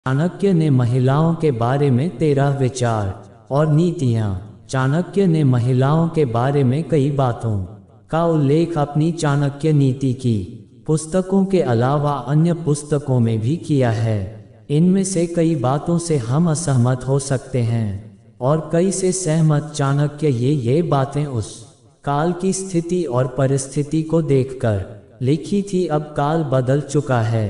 चाणक्य ने महिलाओं के बारे में 13 विचार और नीतियां। चाणक्य ने महिलाओं के बारे में कई बातों का उल्लेख अपनी चाणक्य नीति की पुस्तकों के अलावा अन्य पुस्तकों में भी किया है। इनमें से कई बातों से हम असहमत हो सकते हैं और कई से सहमत। चाणक्य ये बातें उस काल की स्थिति और परिस्थिति को देखकर लिखी थी। अब काल बदल चुका है।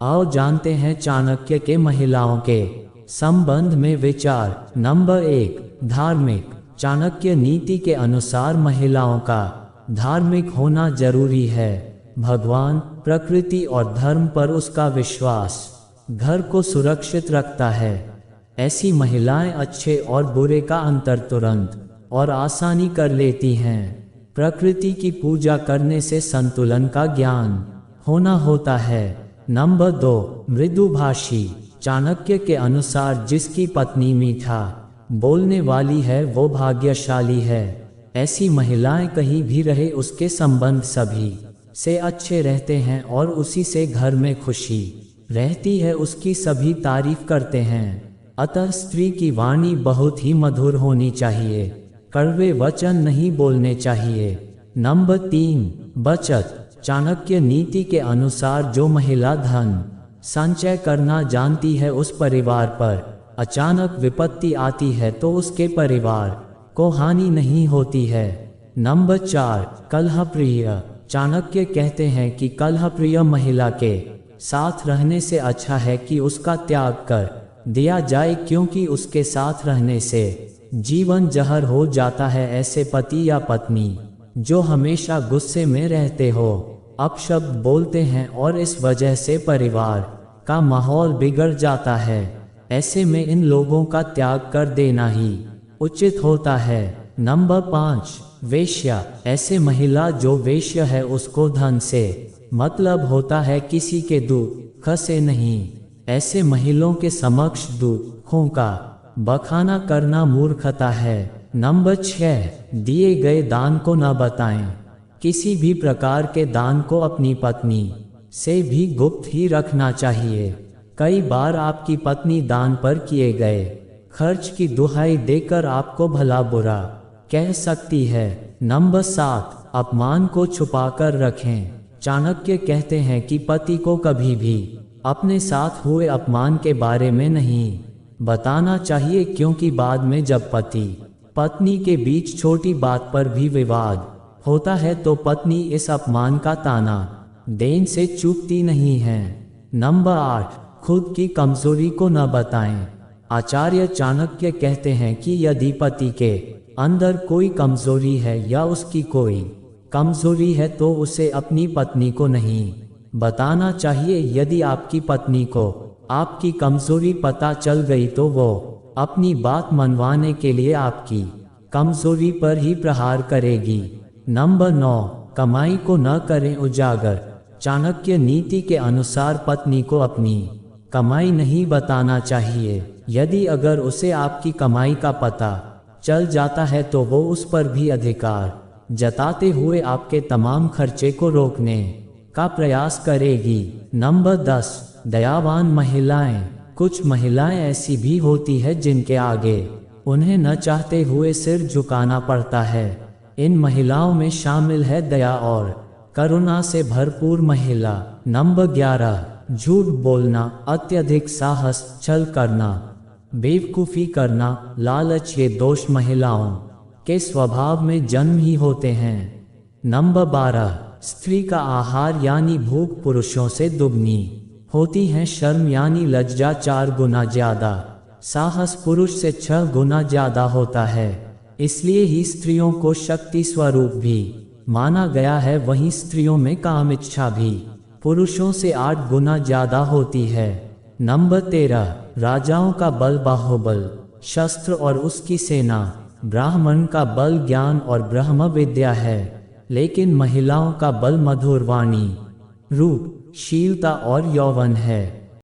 आओ जानते हैं चाणक्य के महिलाओं के संबंध में विचार। नंबर 1, धार्मिक। चाणक्य नीति के अनुसार महिलाओं का धार्मिक होना जरूरी है। भगवान, प्रकृति और धर्म पर उसका विश्वास घर को सुरक्षित रखता है। ऐसी महिलाएं अच्छे और बुरे का अंतर तुरंत और आसानी कर लेती हैं। प्रकृति की पूजा करने से संतुलन का ज्ञान होना होता है। नंबर 2, मृदुभाषी। चाणक्य के अनुसार जिसकी पत्नी मीठा बोलने वाली है वो भाग्यशाली है। ऐसी महिलाएं कहीं भी रहे उसके संबंध सभी से अच्छे रहते हैं और उसी से घर में खुशी रहती है। उसकी सभी तारीफ करते हैं। अतः स्त्री की वाणी बहुत ही मधुर होनी चाहिए। कड़वे वचन नहीं बोलने चाहिए। नंबर 3, बचत। चाणक्य नीति के अनुसार जो महिला धन संचय करना जानती है उस परिवार पर अचानक विपत्ति आती है तो उसके परिवार को हानि नहीं होती है। नंबर 4, कलहप्रिय। चाणक्य कहते हैं कि कलहप्रिय महिला के साथ रहने से अच्छा है कि उसका त्याग कर दिया जाए, क्योंकि उसके साथ रहने से जीवन जहर हो जाता है। ऐसे पति या पत्नी जो हमेशा गुस्से में रहते हो, अपशब्द बोलते हैं और इस वजह से परिवार का माहौल बिगड़ जाता है, ऐसे में इन लोगों का त्याग कर देना ही उचित होता है। नंबर 5, वेश्या। ऐसे महिला जो वेश्य है उसको धन से मतलब होता है, किसी के दुख से नहीं। ऐसे महिलाओं के समक्ष दुखों का बखाना करना मूर्खता है। नंबर 6, दिए गए दान को न बताएं। किसी भी प्रकार के दान को अपनी पत्नी से भी गुप्त ही रखना चाहिए। कई बार आपकी पत्नी दान पर किए गए खर्च की दुहाई देकर आपको भला बुरा कह सकती है। नंबर 7, अपमान को छुपाकर रखें। चाणक्य कहते हैं कि पति को कभी भी अपने साथ हुए अपमान के बारे में नहीं बताना चाहिए, क्योंकि बाद में जब पति पत्नी के बीच छोटी बात पर भी विवाद होता है तो पत्नी इस अपमान का ताना देने से चूकती नहीं है। नंबर 8, खुद की कमजोरी को न बताएं। आचार्य चाणक्य कहते हैं कि यदि पति के अंदर कोई कमजोरी है या उसकी कोई कमजोरी है तो उसे अपनी पत्नी को नहीं बताना चाहिए। यदि आपकी पत्नी को आपकी कमजोरी पता चल गई तो वो अपनी बात मनवाने के लिए आपकी कमजोरी पर ही प्रहार करेगी। नंबर 9, कमाई को न करें उजागर। चाणक्य नीति के अनुसार पत्नी को अपनी कमाई नहीं बताना चाहिए। यदि अगर उसे आपकी कमाई का पता चल जाता है तो वो उस पर भी अधिकार जताते हुए आपके तमाम खर्चे को रोकने का प्रयास करेगी। नंबर 10, दयावान महिलाएं। कुछ महिलाएं ऐसी भी होती है जिनके आगे उन्हें न चाहते हुए सिर झुकाना पड़ता है। इन महिलाओं में शामिल है दया और करुणा से भरपूर महिला। नंबर 11, झूठ बोलना, अत्यधिक साहस, छल करना, बेवकूफ़ी करना, लालच। ये दोष महिलाओं के स्वभाव में जन्म ही होते हैं। नंबर 12, स्त्री का आहार यानी भूख पुरुषों से दुगनी होती है। शर्म यानी लज्जा 4 गुना ज्यादा, साहस पुरुष से 6 गुना ज्यादा होता है। इसलिए ही स्त्रियों को शक्ति स्वरूप भी माना गया है। वहीं स्त्रियों में काम इच्छा भी पुरुषों से 8 गुना ज्यादा होती है। नंबर 13, राजाओं का बल बाहुबल, शस्त्र और उसकी सेना। ब्राह्मण का बल ज्ञान और ब्रह्म विद्या है, लेकिन महिलाओं का बल मधुर वाणी, रूप, शीलता और यौवन है।